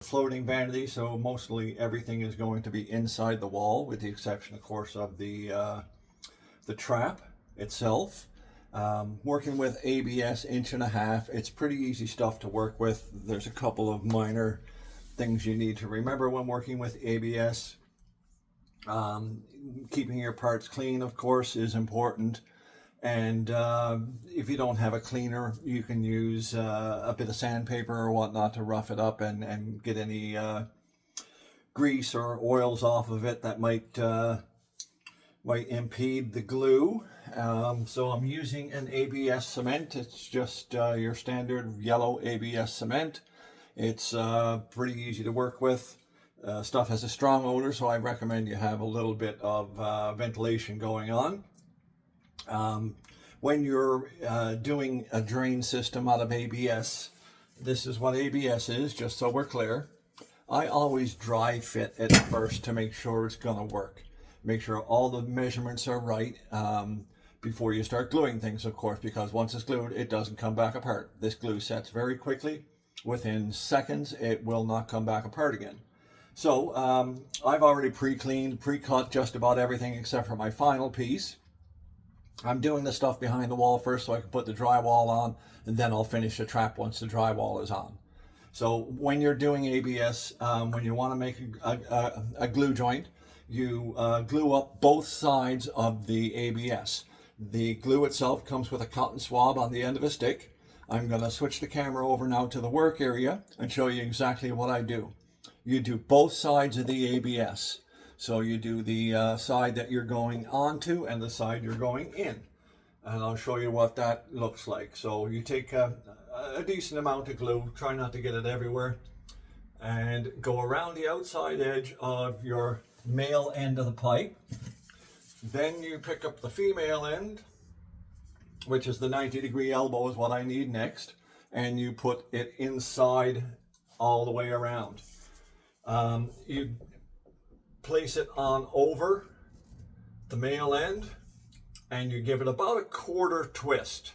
Floating vanity, so mostly everything is going to be inside the wall, with the exception, of course, of the trap itself. Working with ABS 1.5 inch, it's pretty easy stuff to work with. There's a couple of minor things you need to remember when working with ABS. Keeping your parts clean, of course, is important. And if you don't have a cleaner, you can use a bit of sandpaper or whatnot to rough it up and get any grease or oils off of it that might impede the glue. So I'm using an ABS cement. It's just your standard yellow ABS cement. It's pretty easy to work with. Stuff has a strong odor, so I recommend you have a little bit of ventilation going on. When you're doing a drain system out of ABS, this is what ABS is, just so we're clear. I always dry fit it first to make sure it's going to work. Make sure all the measurements are right before you start gluing things, of course, because once it's glued, it doesn't come back apart. This glue sets very quickly. Within seconds, it will not come back apart again. So I've already pre-cleaned, pre-cut just about everything except for my final piece. I'm doing the stuff behind the wall first so I can put the drywall on, and then I'll finish the trap once the drywall is on. So when you're doing ABS, when you want to make a glue joint, you glue up both sides of the ABS. The glue itself comes with a cotton swab on the end of a stick. I'm going to switch the camera over now to the work area and show you exactly what I do. You do both sides of the ABS. So you do the side that you're going onto and the side you're going in. And I'll show you what that looks like. So you take a decent amount of glue, try not to get it everywhere, and go around the outside edge of your male end of the pipe. Then you pick up the female end, which is the 90-degree elbow is what I need next, and you put it inside all the way around. You place it on over the male end and you give it about a quarter twist.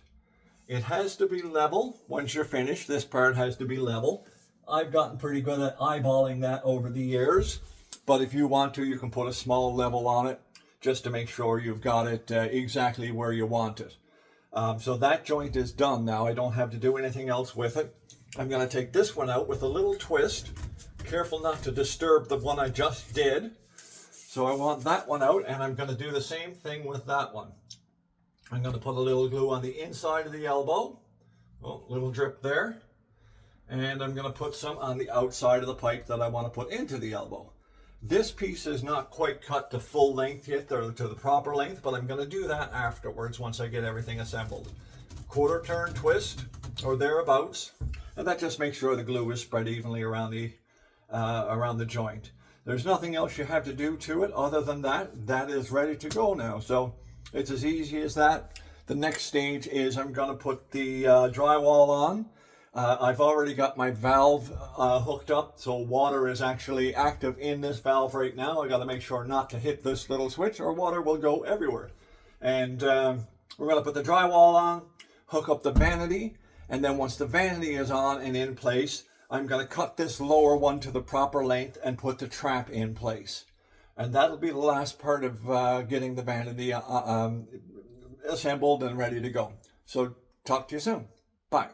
It has to be level. Once you're finished, this part has to be level. I've gotten pretty good at eyeballing that over the years, but if you want to, you can put a small level on it just to make sure you've got it exactly where you want it. So that joint is done now. I don't have to do anything else with it. I'm going to take this one out with a little twist. Careful not to disturb the one I just did. So I want that one out, and I'm going to do the same thing with that one. I'm going to put a little glue on the inside of the elbow. Oh, little drip there. And I'm going to put some on the outside of the pipe that I want to put into the elbow. This piece is not quite cut to full length yet, or to the proper length, but I'm going to do that afterwards once I get everything assembled. Quarter turn twist, or thereabouts, and that just makes sure the glue is spread evenly around the joint. There's nothing else you have to do to it other than that. That is ready to go now. So it's as easy as that. The next stage is I'm going to put the drywall on. I've already got my valve hooked up, so water is actually active in this valve right now. I got to make sure not to hit this little switch or water will go everywhere. And we're going to put the drywall on, hook up the vanity, and then once the vanity is on and in place, I'm going to cut this lower one to the proper length and put the trap in place. And that'll be the last part of getting the vanity assembled and ready to go. So talk to you soon. Bye.